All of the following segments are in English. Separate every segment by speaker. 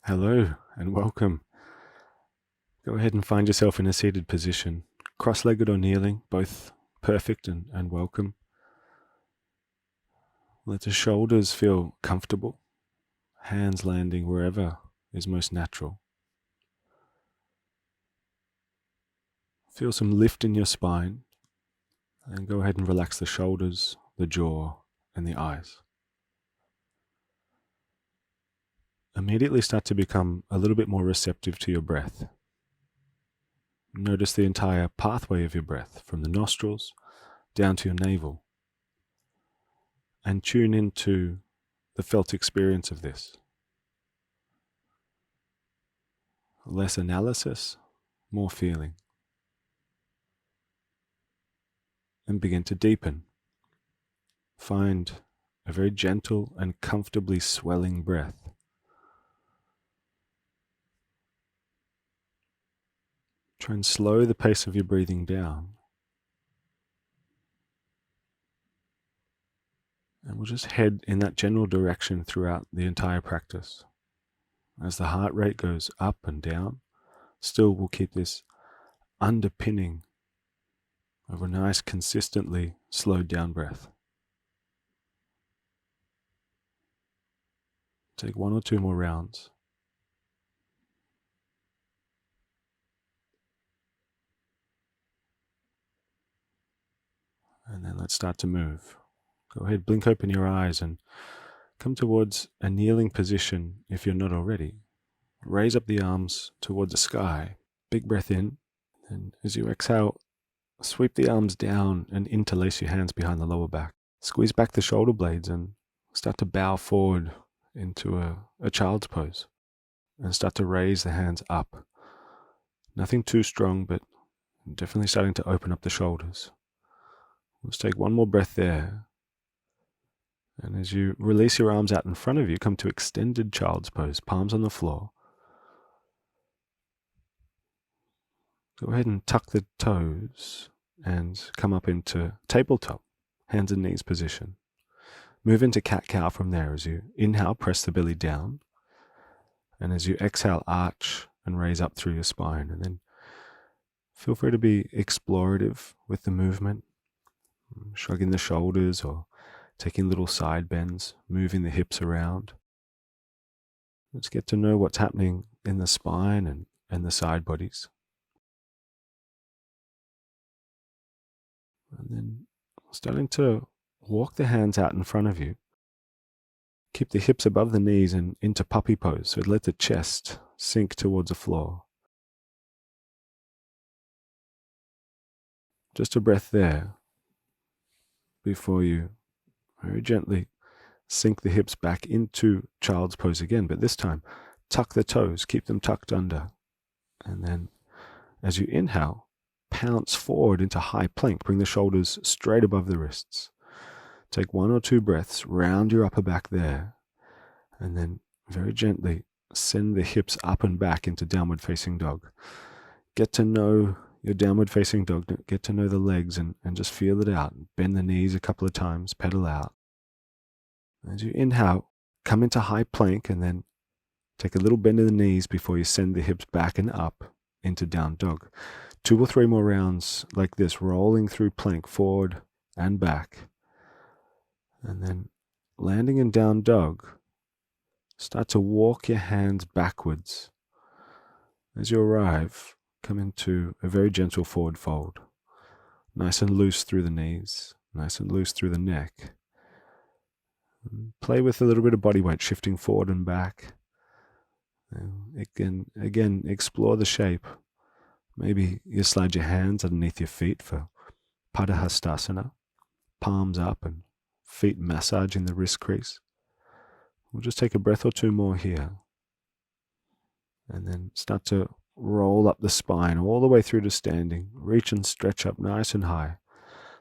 Speaker 1: Hello and welcome. Go ahead and find yourself in a seated position, cross-legged or kneeling, both perfect and welcome. Let the shoulders feel comfortable, hands landing wherever is most natural. Feel some lift in your spine and go ahead and relax the shoulders, the jaw, and the eyes. Immediately start to become a little bit more receptive to your breath. Notice the entire pathway of your breath from the nostrils down to your navel, and tune into the felt experience of this. Less analysis, more feeling. And begin to deepen. Find a very gentle and comfortably swelling breath. Try and slow the pace of your breathing down. And we'll just head in that general direction throughout the entire practice. As the heart rate goes up and down, still we'll keep this underpinning of a nice, consistently slowed down breath. Take one or two more rounds. And then let's start to move. Go ahead, blink open your eyes and come towards a kneeling position if you're not already. Raise up the arms towards the sky. Big breath in. And as you exhale, sweep the arms down and interlace your hands behind the lower back. Squeeze back the shoulder blades and start to bow forward into a child's pose. And start to raise the hands up. Nothing too strong, but definitely starting to open up the shoulders. Let's take one more breath there. And as you release your arms out in front of you, come to extended child's pose, palms on the floor. Go ahead and tuck the toes and come up into tabletop, hands and knees position. Move into cat-cow from there. As you inhale, press the belly down. And as you exhale, arch and raise up through your spine. And then feel free to be explorative with the movement, shrugging the shoulders or taking little side bends, moving the hips around. Let's get to know what's happening in the spine and the side bodies. And then starting to walk the hands out in front of you. Keep the hips above the knees and into puppy pose, so let the chest sink towards the floor. Just a breath there before you very gently sink the hips back into child's pose again, but this time tuck the toes, keep them tucked under. And then as you inhale, pounce forward into high plank, bring the shoulders straight above the wrists. Take one or two breaths, round your upper back there, and then very gently send the hips up and back into downward facing dog. Get to know your downward facing dog, get to know the legs and just feel it out. Bend the knees a couple of times, pedal out. As you inhale, come into high plank and then take a little bend in the knees before you send the hips back and up into down dog. 2 or 3 more rounds like this, rolling through plank forward and back. And then landing in down dog, start to walk your hands backwards. As you arrive, come into a very gentle forward fold. Nice and loose through the knees, nice and loose through the neck. Play with a little bit of body weight, shifting forward and back. Again, explore the shape. Maybe you slide your hands underneath your feet for Padahastasana, palms up and feet massaging the wrist crease. We'll just take a breath or two more here. And then start to roll up the spine all the way through to standing. Reach and stretch up nice and high.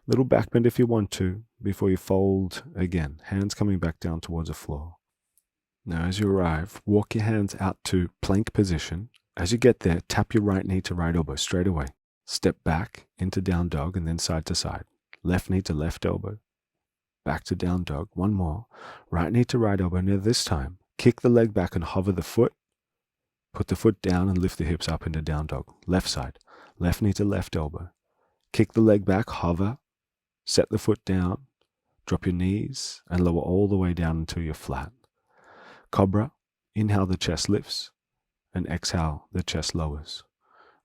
Speaker 1: Little back bend if you want to, before you fold again. Hands coming back down towards the floor. Now as you arrive, walk your hands out to plank position. As you get there, tap your right knee to right elbow straight away. Step back into down dog and then side to side. Left knee to left elbow. Back to down dog. One more. Right knee to right elbow. Now this time, kick the leg back and hover the foot Put the foot down and lift the hips up into down dog. Left side. Left knee to left elbow. Kick the leg back, hover. Set the foot down. Drop your knees and lower all the way down until you're flat. Cobra. Inhale, the chest lifts. And exhale, the chest lowers.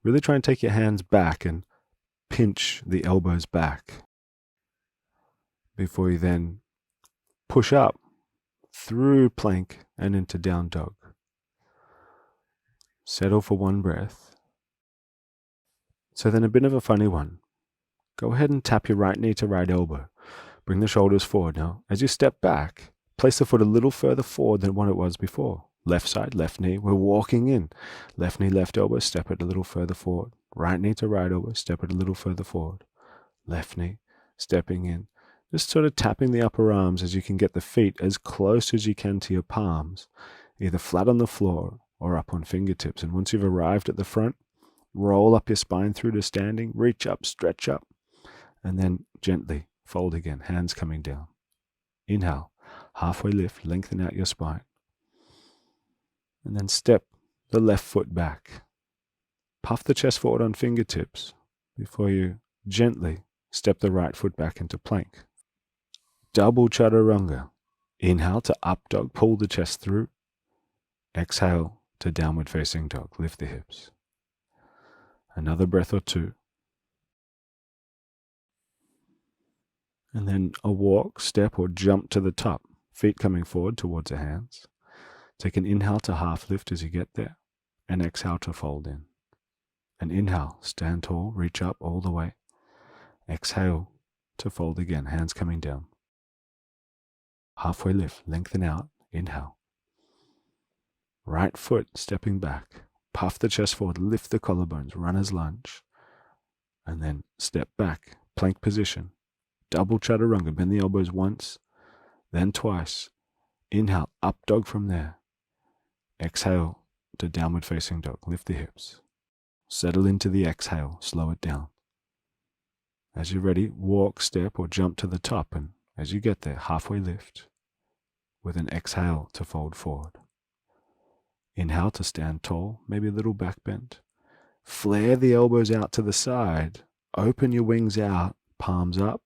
Speaker 1: Really try and take your hands back and pinch the elbows back before you then push up through plank and into down dog. Settle for one breath. So then a bit of a funny one. Go ahead and tap your right knee to right elbow. Bring the shoulders forward now. As you step back, place the foot a little further forward than what it was before. Left side, left knee, we're walking in. Left knee, left elbow, step it a little further forward. Right knee to right elbow, step it a little further forward. Left knee, stepping in. Just sort of tapping the upper arms as you can get the feet as close as you can to your palms, either flat on the floor or up on fingertips. And once you've arrived at the front, roll up your spine through to standing, reach up, stretch up, and then gently fold again, hands coming down. Inhale, halfway lift, lengthen out your spine. And then step the left foot back. Puff the chest forward on fingertips before you gently step the right foot back into plank. Double chaturanga. Inhale to up dog, pull the chest through. Exhale to downward facing dog, lift the hips. Another breath or two. And then a walk, step, or jump to the top. Feet coming forward towards the hands. Take an inhale to half lift as you get there. And exhale to fold in. And inhale, stand tall, reach up all the way. Exhale to fold again, hands coming down. Halfway lift, lengthen out, inhale. Right foot stepping back. Puff the chest forward, lift the collarbones, runner's lunge. And then step back, plank position. Double chaturanga, bend the elbows once, then twice. Inhale, up dog from there. Exhale to downward facing dog, lift the hips. Settle into the exhale, slow it down. As you're ready, walk, step, or jump to the top, and as you get there, halfway lift with an exhale to fold forward. Inhale to stand tall, maybe a little back bend. Flare the elbows out to the side, open your wings out, palms up,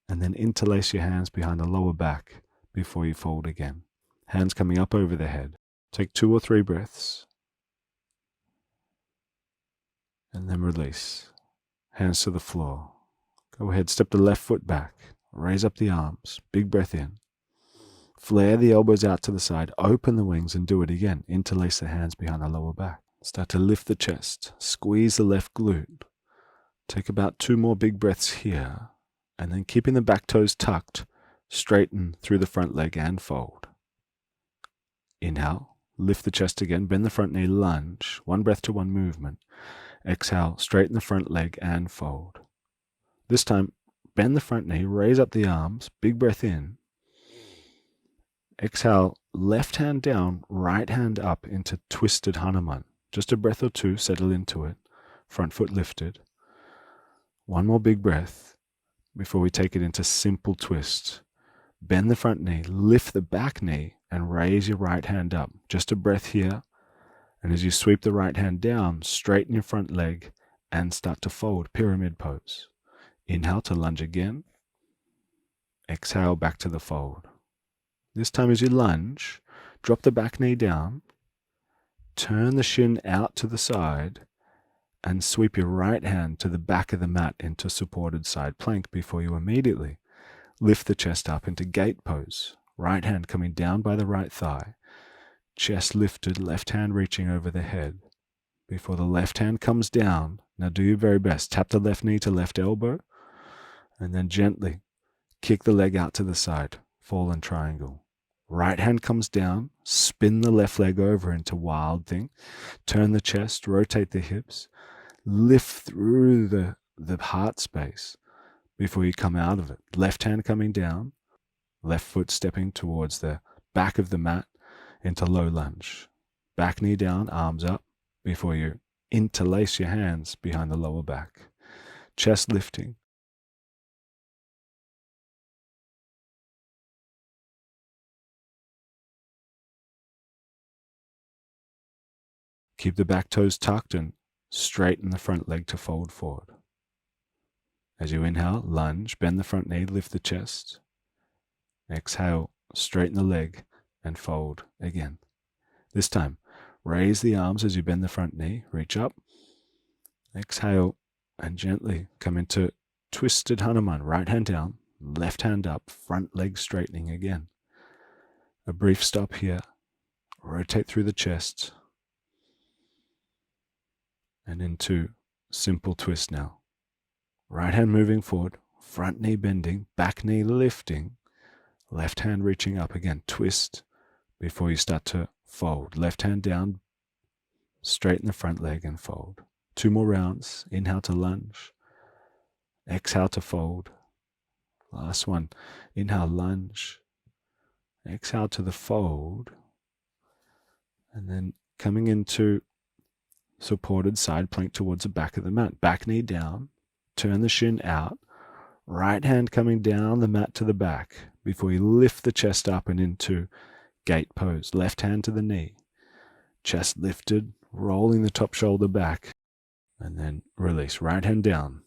Speaker 1: and then interlace your hands behind the lower back before you fold again. Hands coming up over the head. Take 2 or 3 breaths. And then release. Hands to the floor. Go ahead, step the left foot back. Raise up the arms. Big breath in. Flare the elbows out to the side. Open the wings and do it again. Interlace the hands behind the lower back. Start to lift the chest. Squeeze the left glute. Take about 2 more big breaths here. And then keeping the back toes tucked, straighten through the front leg and fold. Inhale, lift the chest again, bend the front knee, lunge, 1 breath to 1 movement. Exhale, straighten the front leg and fold. This time, bend the front knee, raise up the arms, big breath in. Exhale, left hand down, right hand up into twisted Hanuman. Just a breath or 2, settle into it. Front foot lifted. 1 more big breath before we take it into simple twist. Bend the front knee, lift the back knee, and raise your right hand up. Just a breath here. And as you sweep the right hand down, straighten your front leg and start to fold, pyramid pose. Inhale to lunge again. Exhale back to the fold. This time as you lunge, drop the back knee down, turn the shin out to the side, and sweep your right hand to the back of the mat into supported side plank before you immediately lift the chest up into gate pose. Right hand coming down by the right thigh. Chest lifted, left hand reaching over the head. Before the left hand comes down, now do your very best. Tap the left knee to left elbow, and then gently kick the leg out to the side. Fallen triangle. Right hand comes down, spin the left leg over into wild thing. Turn the chest, rotate the hips. Lift through the heart space before you come out of it. Left hand coming down, left foot stepping towards the back of the mat into low lunge. Back knee down, arms up before you interlace your hands behind the lower back. Chest lifting. Keep the back toes tucked and straighten the front leg to fold forward. As you inhale, lunge, bend the front knee, lift the chest. Exhale, straighten the leg and fold again. This time, raise the arms as you bend the front knee, reach up. Exhale and gently come into twisted Hanuman. Right hand down, left hand up, front leg straightening again. A brief stop here. Rotate through the chest and into simple twist now. Right hand moving forward, front knee bending, back knee lifting, left hand reaching up again. Twist before you start to fold. Left hand down, straighten the front leg and fold. 2 more rounds. Inhale to lunge. Exhale to fold. Last one. Inhale, lunge. Exhale to the fold. And then coming into supported side plank towards the back of the mat. Back knee down. Turn the shin out. Right hand coming down the mat to the back before you lift the chest up and into gate pose. Left hand to the knee. Chest lifted, rolling the top shoulder back. And then release. Right hand down.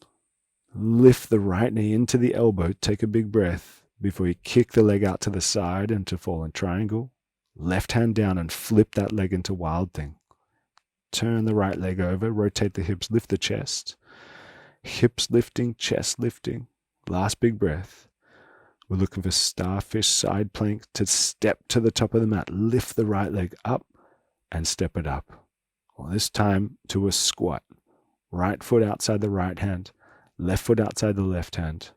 Speaker 1: Lift the right knee into the elbow. Take a big breath before you kick the leg out to the side into fallen triangle. Left hand down and flip that leg into wild thing. Turn the right leg over. Rotate the hips. Lift the chest. Hips lifting, chest lifting. Last big breath. We're looking for starfish side plank to step to the top of the mat. Lift the right leg up and step it up. Well, this time to a squat. Right foot outside the right hand. Left foot outside the left hand.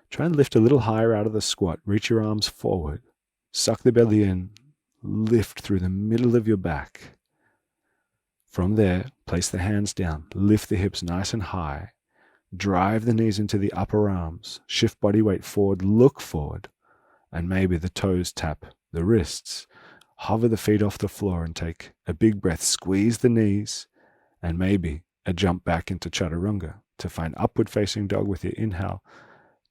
Speaker 1: Try and lift a little higher out of the squat. Reach your arms forward. Suck the belly in. Lift through the middle of your back. From there, place the hands down. Lift the hips nice and high. Drive the knees into the upper arms. Shift body weight forward. Look forward. And maybe the toes tap the wrists. Hover the feet off the floor and take a big breath. Squeeze the knees. And maybe a jump back into chaturanga to find upward facing dog with your inhale.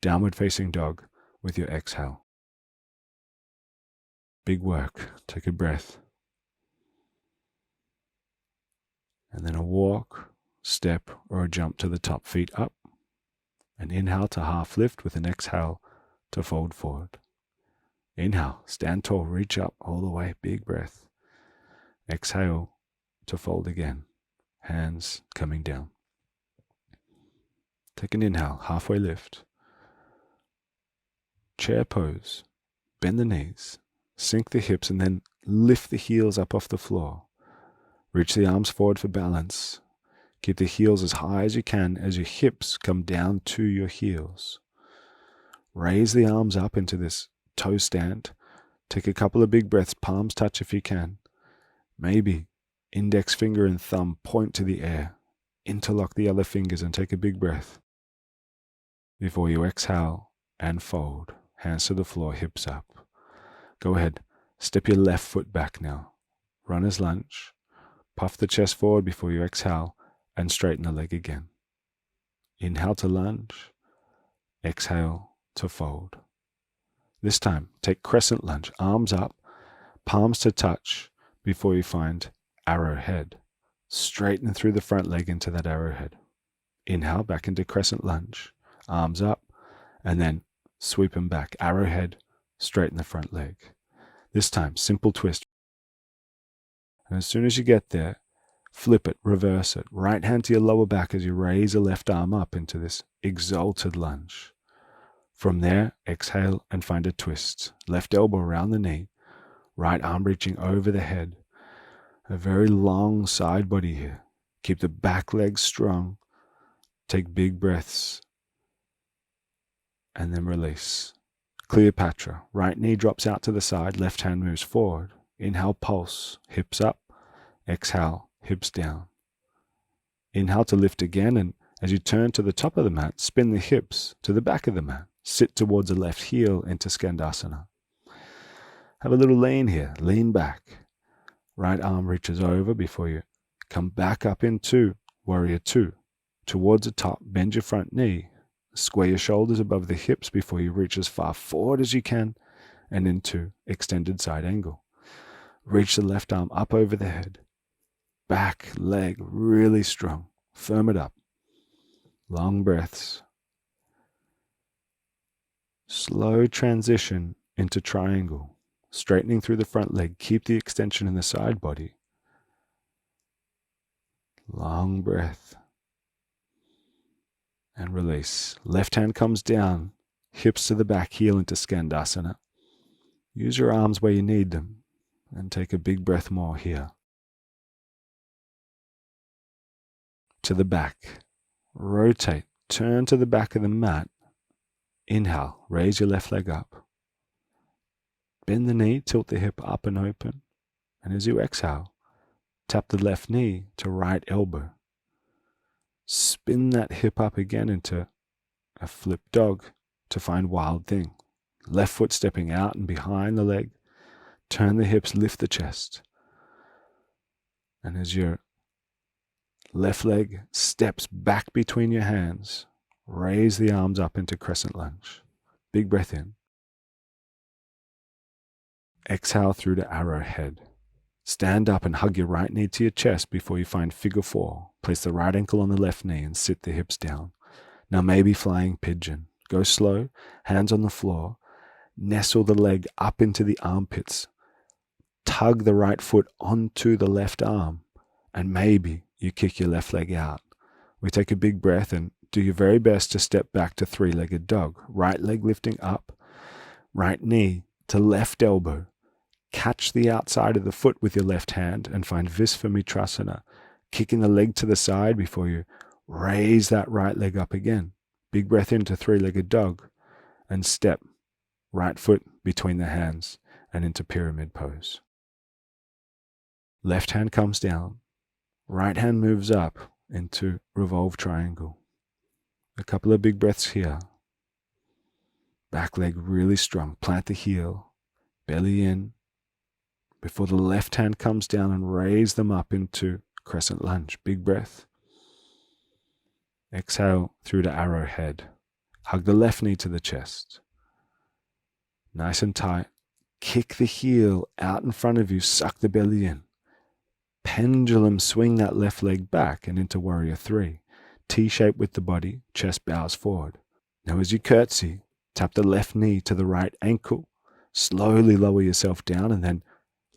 Speaker 1: Downward facing dog with your exhale. Big work. Take a breath. And then a walk, step, or a jump to the top, feet up. An inhale to half lift with an exhale to fold forward. Inhale, stand tall, reach up all the way, big breath. Exhale to fold again, hands coming down. Take an inhale, halfway lift. Chair pose, bend the knees, sink the hips, and then lift the heels up off the floor. Reach the arms forward for balance. Keep the heels as high as you can as your hips come down to your heels. Raise the arms up into this toe stand. Take a couple of big breaths, palms touch if you can. Maybe index finger and thumb point to the air. Interlock the other fingers and take a big breath. Before you exhale and fold, hands to the floor, hips up. Go ahead, step your left foot back now. Runner's lunge. Puff the chest forward before you exhale and straighten the leg again. Inhale to lunge. Exhale to fold. This time, take crescent lunge, arms up, palms to touch before you find arrowhead. Straighten through the front leg into that arrowhead. Inhale back into crescent lunge, arms up, and then sweep them back. Arrowhead, straighten the front leg. This time, simple twist. And as soon as you get there, flip it, reverse it. Right hand to your lower back as you raise the left arm up into this exalted lunge. From there, exhale and find a twist. Left elbow around the knee, right arm reaching over the head. A very long side body here. Keep the back leg strong. Take big breaths. And then release. Cleopatra. Right knee drops out to the side, left hand moves forward. Inhale, pulse, hips up. Exhale, hips down. Inhale to lift again, and as you turn to the top of the mat, spin the hips to the back of the mat. Sit towards the left heel into Skandasana. Have a little lean here. Lean back. Right arm reaches over before you come back up into Warrior Two. Towards the top, bend your front knee. Square your shoulders above the hips before you reach as far forward as you can and into extended side angle. Reach the left arm up over the head. back leg really strong. Firm it up. Long breaths. Slow transition into triangle. Straightening through the front leg. Keep the extension in the side body. Long breath. And release. Left hand comes down. Hips to the back, heel into Skandasana. Use your arms where you need them. And take a big breath more here. To the back. Rotate. Turn to the back of the mat. Inhale. Raise your left leg up. Bend the knee. Tilt the hip up and open. And as you exhale, tap the left knee to right elbow. Spin that hip up again into a flip dog to find wild thing. Left foot stepping out and behind the leg. Turn the hips, lift the chest. And as your left leg steps back between your hands, raise the arms up into crescent lunge. Big breath in. Exhale through to arrowhead. Stand up and hug your right knee to your chest before you find figure four. Place the right ankle on the left knee and sit the hips down. Now maybe flying pigeon. Go slow, hands on the floor. Nestle the leg up into the armpits. Tug the right foot onto the left arm. And maybe you kick your left leg out. We take a big breath and do your very best to step back to three-legged dog. Right leg lifting up. Right knee to left elbow. Catch the outside of the foot with your left hand and find Visvamitrasana, kicking the leg to the side before you raise that right leg up again. Big breath into three-legged dog and step right foot between the hands and into pyramid pose. Left hand comes down, right hand moves up into revolve triangle. A couple of big breaths here. Back leg really strong, plant the heel, belly in, before the left hand comes down and raise them up into crescent lunge. Big breath. Exhale through to arrowhead. Hug the left knee to the chest. Nice and tight. Kick the heel out in front of you. Suck the belly in. Pendulum swing that left leg back and into warrior three. T-shape with the body. Chest bows forward. Now as you curtsy, tap the left knee to the right ankle. Slowly lower yourself down and then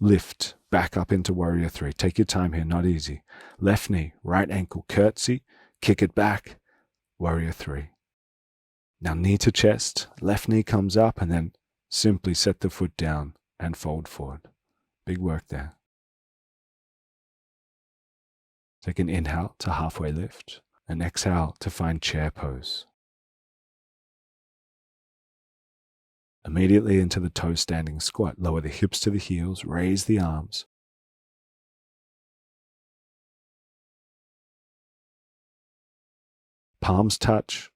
Speaker 1: lift back up into warrior three. Take your time here, not easy. Left knee, right ankle, curtsy, kick it back, warrior three. Now knee to chest, left knee comes up and then simply set the foot down and fold forward. Big work there. Take an inhale to halfway lift and exhale to find chair pose. Immediately into the toe standing squat. Lower the hips to the heels, raise the arms. Palms touch.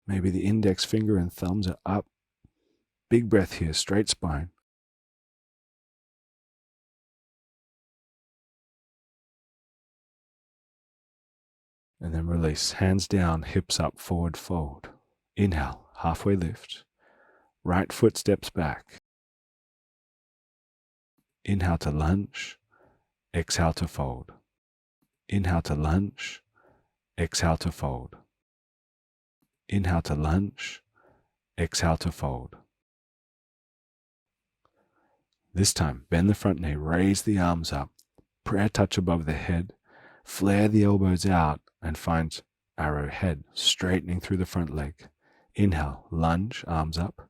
Speaker 1: Maybe the index finger and thumbs are up. Big breath here, straight spine. And then release. Hands down, hips up, forward fold. Inhale, halfway lift. Right foot steps back. Inhale to lunge. Exhale to fold. Inhale to lunge. Exhale to fold. Inhale to lunge. Exhale to fold. This time, bend the front knee, raise the arms up. Prayer touch above the head. Flare the elbows out and find arrowhead, straightening through the front leg. Inhale, lunge, arms up.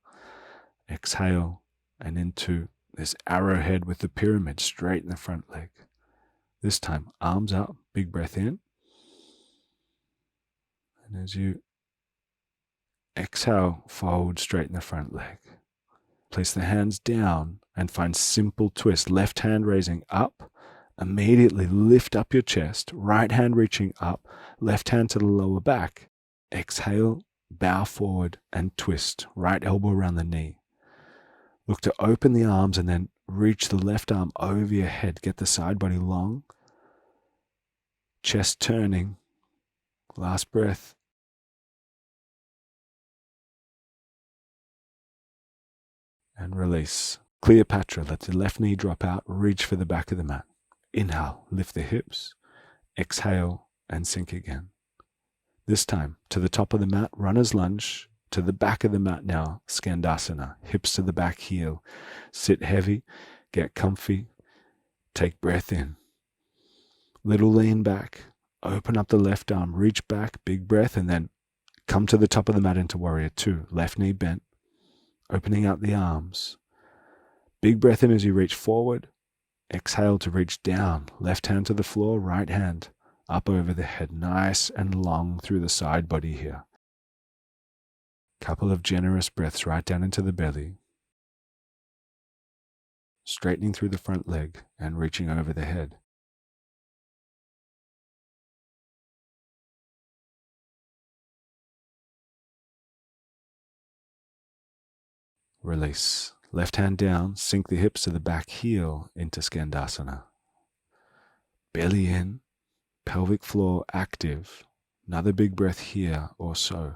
Speaker 1: Exhale, and into this arrowhead with the pyramid, straighten the front leg. This time, arms up, big breath in. And as you exhale, fold, straighten the front leg. Place the hands down and find simple twist. Left hand raising up. Immediately lift up your chest. Right hand reaching up. Left hand to the lower back. Exhale, bow forward and twist. Right elbow around the knee. Look to open the arms and then reach the left arm over your head. Get the side body long. Chest turning. Last breath. And release. Cleopatra, let the left knee drop out. Reach for the back of the mat. Inhale, lift the hips. Exhale and sink again. This time to the top of the mat, runner's lunge. To the back of the mat now, Skandasana. Hips to the back heel. Sit heavy, get comfy. Take breath in. Little lean back. Open up the left arm, reach back, big breath, and then come to the top of the mat into warrior two. Left knee bent, opening out the arms. Big breath in as you reach forward. Exhale to reach down. Left hand to the floor, right hand up over the head. Nice and long through the side body here. Couple of generous breaths right down into the belly. Straightening through the front leg and reaching over the head. Release. Left hand down, sink the hips to the back heel into Skandasana. Belly in, pelvic floor active. Another big breath here or so.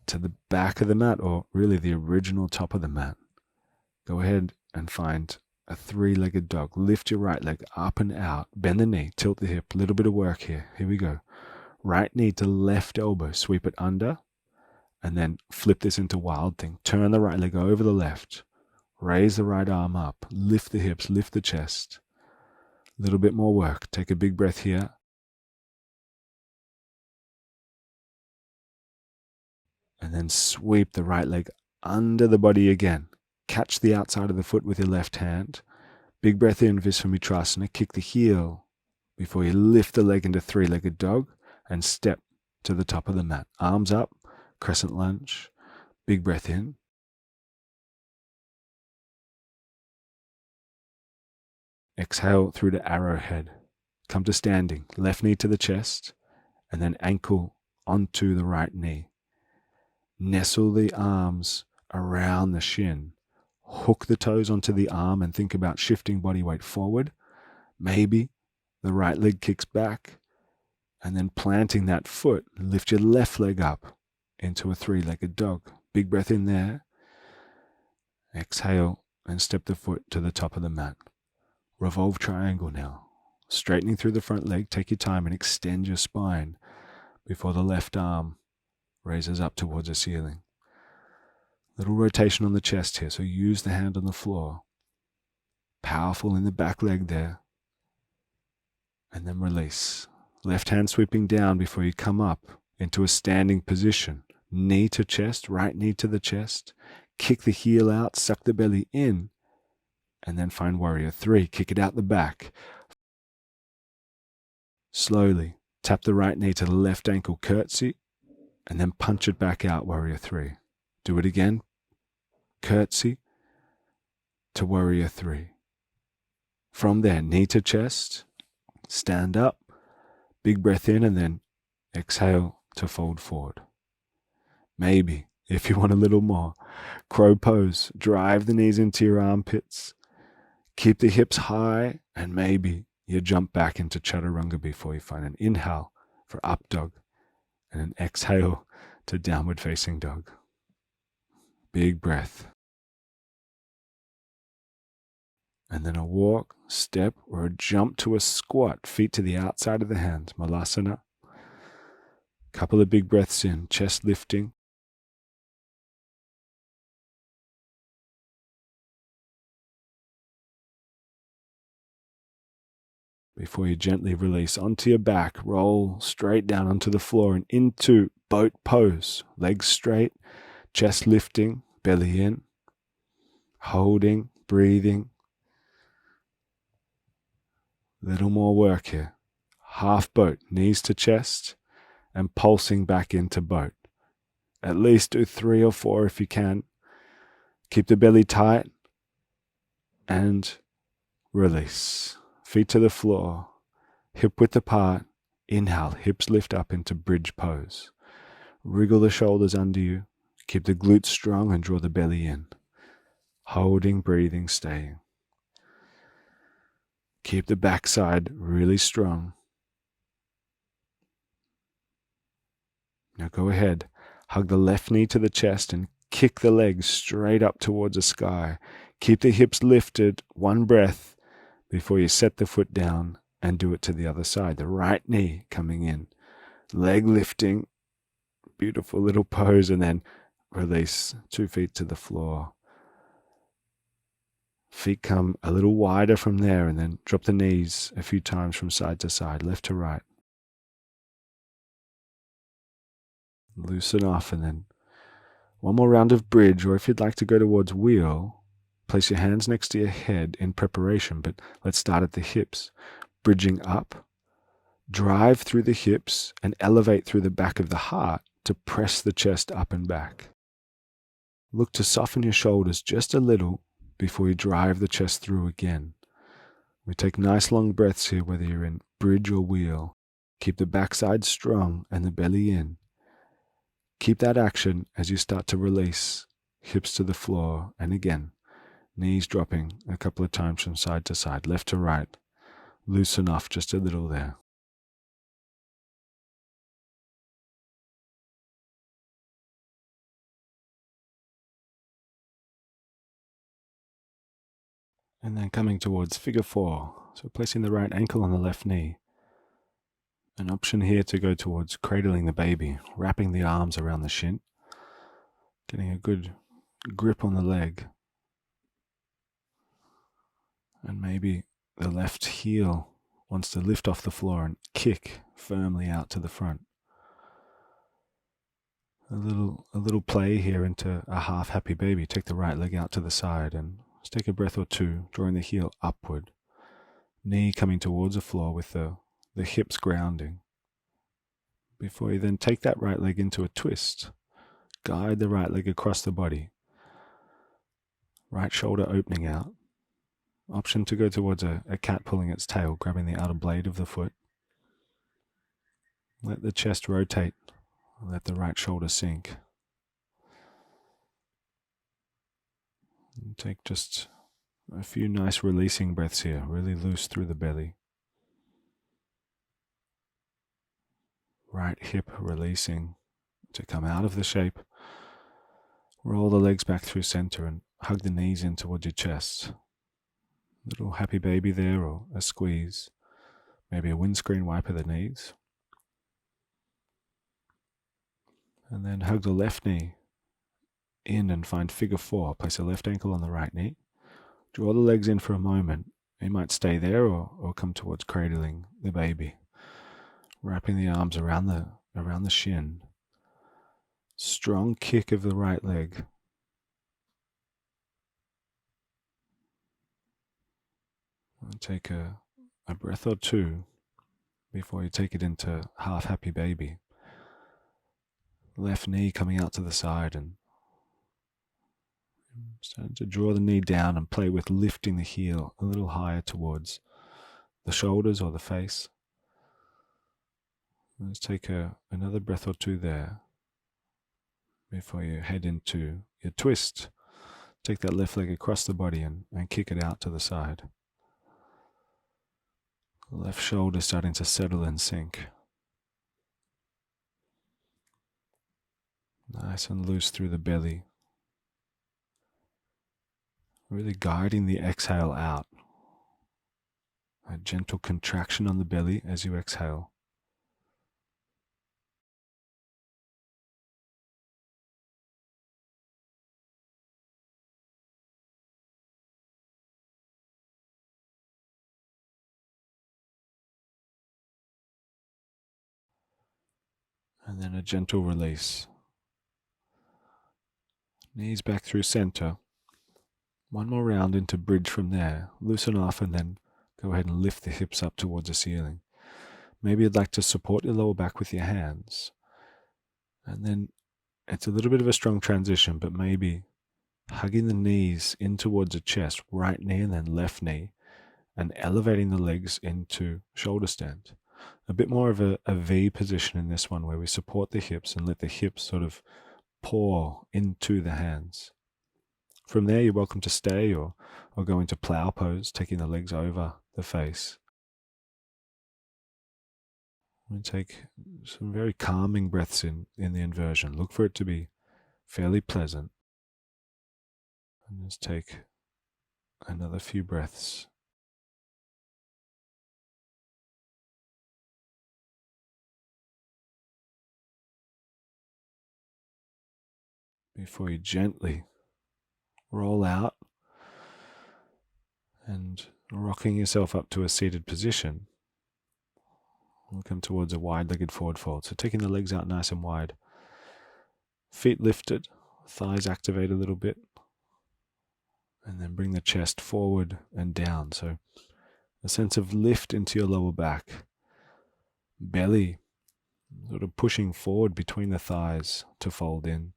Speaker 1: To the back of the mat, or really the original top of the mat. Go ahead and find a three-legged dog. Lift your right leg up and out. Bend the knee, tilt the hip. A little bit of work here. Here we go. Right knee to left elbow. Sweep it under. And then flip this into wild thing. Turn the right leg over the left. Raise the right arm up. Lift the hips, lift the chest. A little bit more work. Take a big breath here. And then sweep the right leg under the body again. Catch the outside of the foot with your left hand. Big breath in, Visvamitrasana. Kick the heel before you lift the leg into three-legged dog and step to the top of the mat. Arms up, crescent lunge. Big breath in. Exhale through to arrowhead. Come to standing. Left knee to the chest and then ankle onto the right knee. Nestle the arms around the shin. Hook the toes onto the arm and think about shifting body weight forward. Maybe the right leg kicks back and then planting that foot, lift your left leg up into a three-legged dog. Big breath in there. Exhale and step the foot to the top of the mat. Revolve triangle now. Straightening through the front leg, take your time and extend your spine before the left arm raises up towards the ceiling. Little rotation on the chest here, so use the hand on the floor. Powerful in the back leg there. And then release. Left hand sweeping down before you come up into a standing position. Knee to chest, right knee to the chest. Kick the heel out, suck the belly in. And then find warrior three. Kick it out the back. Slowly tap the right knee to the left ankle, curtsy. And then punch it back out, warrior three. Do it again. Curtsy to warrior three. From there, knee to chest. Stand up. Big breath in and then exhale to fold forward. Maybe, if you want a little more, crow pose. Drive the knees into your armpits. Keep the hips high and maybe you jump back into chaturanga before you find an inhale for up dog. And an exhale to downward facing dog. Big breath. And then a walk, step, or a jump to a squat, feet to the outside of the hands, Malasana. Couple of big breaths in, chest lifting. Before you gently release onto your back, roll straight down onto the floor and into boat pose. Legs straight, chest lifting, belly in, holding, breathing. Little more work here. Half boat, knees to chest, and pulsing back into boat. At least do 3 or 4 if you can. Keep the belly tight and release. Feet to the floor, hip width apart. Inhale, hips lift up into bridge pose. Wriggle the shoulders under you. Keep the glutes strong and draw the belly in. Holding, breathing, staying. Keep the backside really strong. Now go ahead, hug the left knee to the chest and kick the legs straight up towards the sky. Keep the hips lifted, one breath, before you set the foot down and do it to the other side. The right knee coming in, leg lifting, beautiful little pose, and then release 2 feet to the floor. Feet come a little wider from there, and then drop the knees a few times from side to side, left to right. Loosen off, and then one more round of bridge, or if you'd like to go towards wheel, place your hands next to your head in preparation, but let's start at the hips. Bridging up, drive through the hips and elevate through the back of the heart to press the chest up and back. Look to soften your shoulders just a little before you drive the chest through again. We take nice long breaths here, whether you're in bridge or wheel. Keep the backside strong and the belly in. Keep that action as you start to release, hips to the floor, and again, knees dropping a couple of times from side to side, left to right. Loosen off just a little there. And then coming towards figure 4, so placing the right ankle on the left knee. An option here to go towards cradling the baby, wrapping the arms around the shin, getting a good grip on the leg, and maybe the left heel wants to lift off the floor and kick firmly out to the front. A little play here into a half happy baby. Take the right leg out to the side and just take a breath or two, drawing the heel upward. Knee coming towards the floor with the hips grounding. Before you then take that right leg into a twist. Guide the right leg across the body. Right shoulder opening out. Option to go towards a cat pulling its tail, grabbing the outer blade of the foot. Let the chest rotate. Let the right shoulder sink. And take just a few nice releasing breaths here, really loose through the belly. Right hip releasing to come out of the shape. Roll the legs back through center and hug the knees in towards your chest. Little happy baby there, or a squeeze. Maybe a windscreen wipe of the knees. And then hug the left knee in and find figure 4. Place the left ankle on the right knee. Draw the legs in for a moment. You might stay there or come towards cradling the baby. Wrapping the arms around the shin. Strong kick of the right leg. And take a breath or two before you take it into half happy baby. Left knee coming out to the side and starting to draw the knee down and play with lifting the heel a little higher towards the shoulders or the face. Let's take another breath or two there before you head into your twist. Take that left leg across the body and kick it out to the side. Left shoulder starting to settle and sink. Nice and loose through the belly. Really guiding the exhale out. A gentle contraction on the belly as you exhale. And then a gentle release. Knees back through center. One more round into bridge from there. Loosen off and then go ahead and lift the hips up towards the ceiling. Maybe you'd like to support your lower back with your hands. And then it's a little bit of a strong transition, but maybe hugging the knees in towards the chest, right knee and then left knee, and elevating the legs into shoulder stand. A bit more of a V position in this one, where we support the hips and let the hips sort of pour into the hands. From there, you're welcome to stay or go into plow pose, taking the legs over the face. And take some very calming breaths in the inversion. Look for it to be fairly pleasant. And just take another few breaths before you gently roll out and rocking yourself up to a seated position. We'll come towards a wide-legged forward fold. So taking the legs out nice and wide. Feet lifted, thighs activate a little bit. And then bring the chest forward and down. So a sense of lift into your lower back. Belly sort of pushing forward between the thighs to fold in.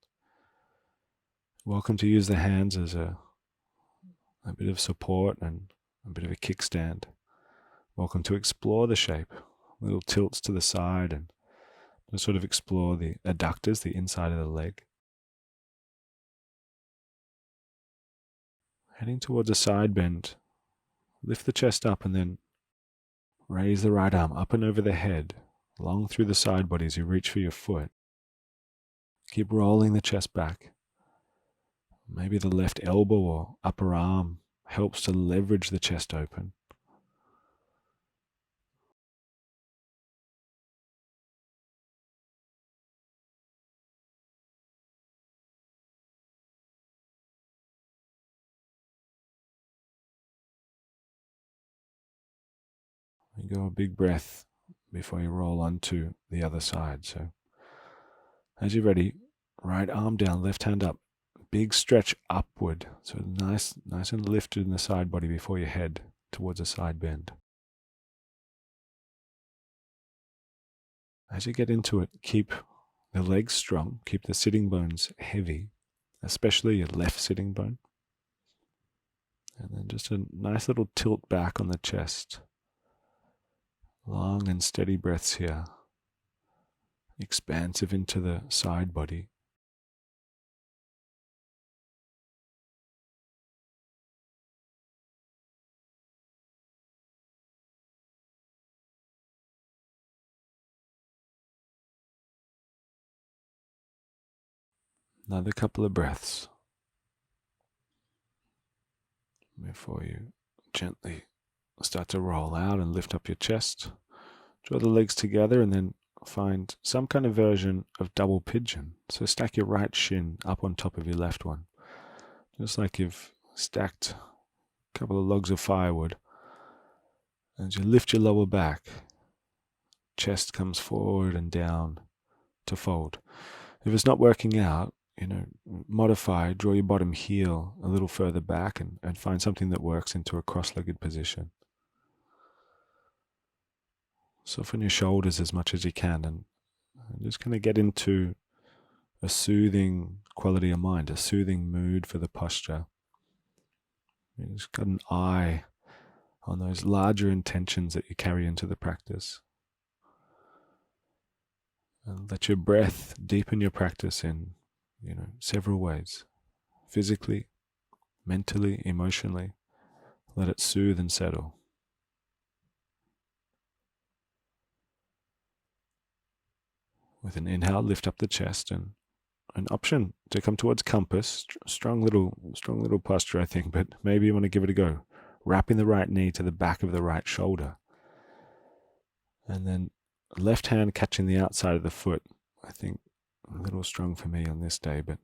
Speaker 1: Welcome to use the hands as a bit of support and a bit of a kickstand. Welcome to explore the shape. Little tilts to the side and to sort of explore the adductors, the inside of the leg. Heading towards a side bend. Lift the chest up and then raise the right arm up and over the head, long through the side body as you reach for your foot. Keep rolling the chest back. Maybe the left elbow or upper arm helps to leverage the chest open. You go a big breath before you roll onto the other side. So as you're ready, right arm down, left hand up. Big stretch upward. So nice and lifted in the side body before you head towards a side bend. As you get into it, keep the legs strong. Keep the sitting bones heavy, especially your left sitting bone. And then just a nice little tilt back on the chest. Long and steady breaths here. Expansive into the side body. Another couple of breaths before you gently start to roll out and lift up your chest. Draw the legs together and then find some kind of version of double pigeon. So stack your right shin up on top of your left one. Just like you've stacked a couple of logs of firewood. As you lift your lower back, chest comes forward and down to fold. If it's not working out, modify, draw your bottom heel a little further back and find something that works into a cross-legged position. Soften your shoulders as much as you can and just kind of get into a soothing quality of mind, a soothing mood for the posture. You just got an eye on those larger intentions that you carry into the practice. And let your breath deepen your practice in, several ways. Physically, mentally, emotionally. Let it soothe and settle. With an inhale, lift up the chest, and an option to come towards compass. Strong little posture, I think, but maybe you want to give it a go. Wrapping the right knee to the back of the right shoulder. And then left hand catching the outside of the foot. I think a little strong for me on this day, but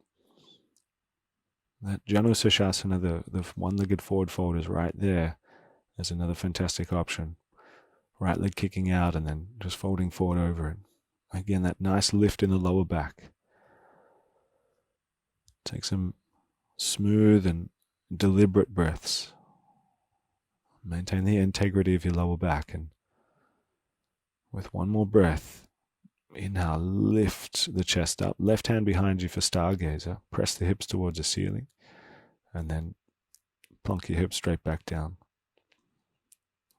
Speaker 1: that Janu Sirsasana, the one-legged forward fold is right there as another fantastic option. Right leg kicking out and then just folding forward over it. Again, that nice lift in the lower back. Take some smooth and deliberate breaths. Maintain the integrity of your lower back, and with one more breath, inhale, lift the chest up. Left hand behind you for stargazer. Press the hips towards the ceiling, and then plonk your hips straight back down.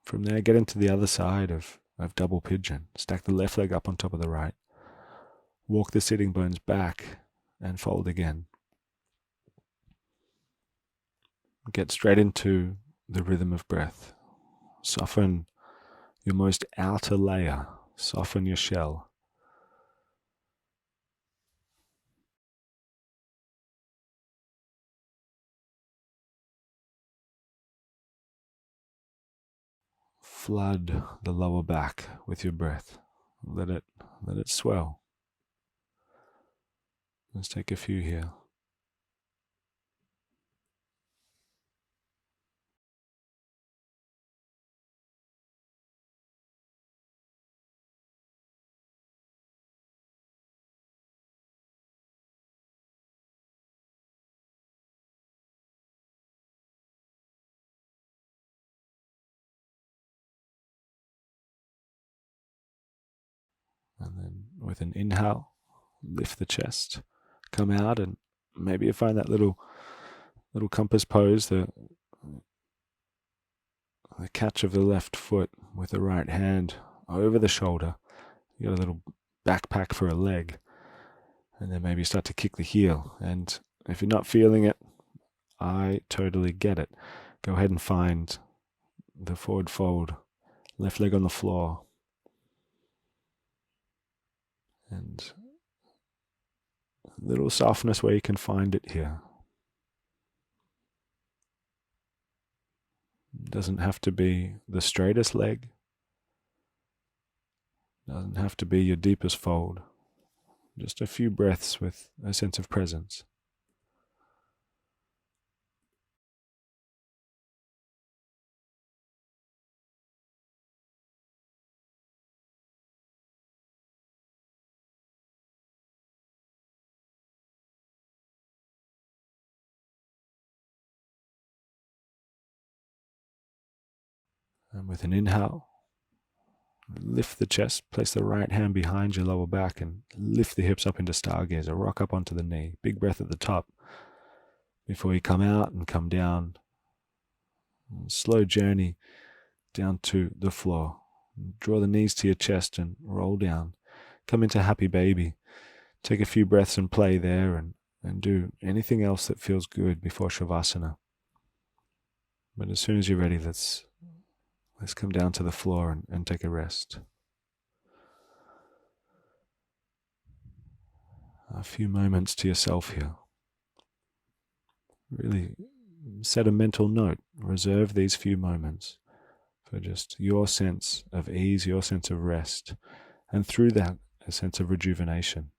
Speaker 1: From there, get into the other side of double pigeon. Stack the left leg up on top of the right. Walk the sitting bones back and fold again. Get straight into the rhythm of breath. Soften your most outer layer. Soften your shell. Flood the lower back with your breath. Let it swell. Let's take a few here. with an inhale, lift the chest, come out, and maybe you find that little compass pose, the catch of the left foot with the right hand over the shoulder. You got a little backpack for a leg, and then maybe start to kick the heel. And if you're not feeling it, I totally get it. Go ahead and find the forward fold, left leg on the floor, and a little softness where you can find it here. It doesn't have to be the straightest leg. It doesn't have to be your deepest fold. Just a few breaths with a sense of presence. And with an inhale, lift the chest, place the right hand behind your lower back and lift the hips up into stargazer, rock up onto the knee. Big breath at the top before you come out and come down. Slow journey down to the floor. Draw the knees to your chest and roll down. Come into happy baby. Take a few breaths and play there, and do anything else that feels good before Shavasana. But as soon as you're ready, let's come down to the floor and take a rest. A few moments to yourself here. Really set a mental note. Reserve these few moments for just your sense of ease, your sense of rest, and through that, a sense of rejuvenation.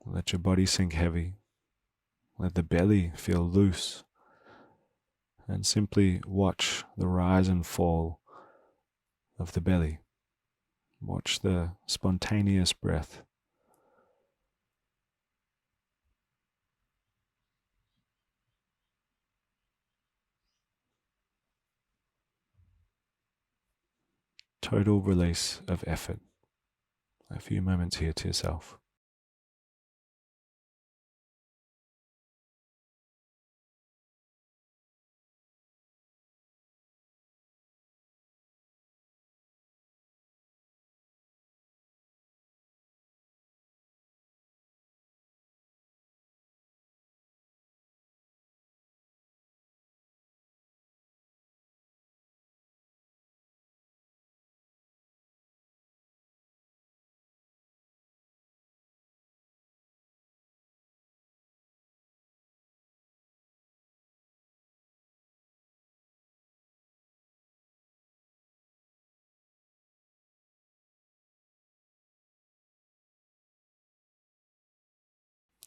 Speaker 1: Let your body sink heavy. Let the belly feel loose. And simply watch the rise and fall of the belly. Watch the spontaneous breath. Total release of effort. A few moments here to yourself.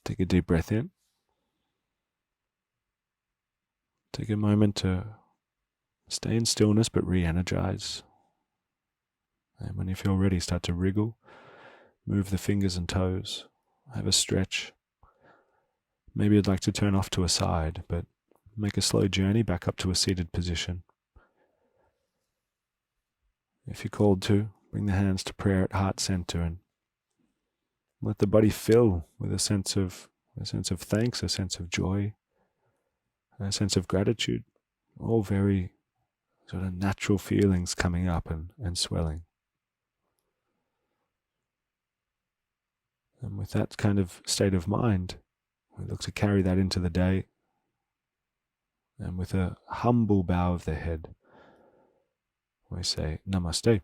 Speaker 1: Take a deep breath in. Take a moment to stay in stillness but re-energize. And when you feel ready, start to wriggle. Move the fingers and toes. Have a stretch. Maybe you'd like to turn off to a side, but make a slow journey back up to a seated position. If you're called to, bring the hands to prayer at heart center and let the body fill with a sense of thanks, a sense of joy, a sense of gratitude. All very sort of natural feelings coming up and swelling. And with that kind of state of mind, we look to carry that into the day. And with a humble bow of the head, we say Namaste.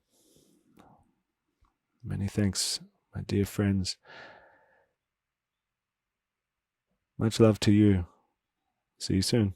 Speaker 1: Many thanks, my dear friends. Much love to you. See you soon.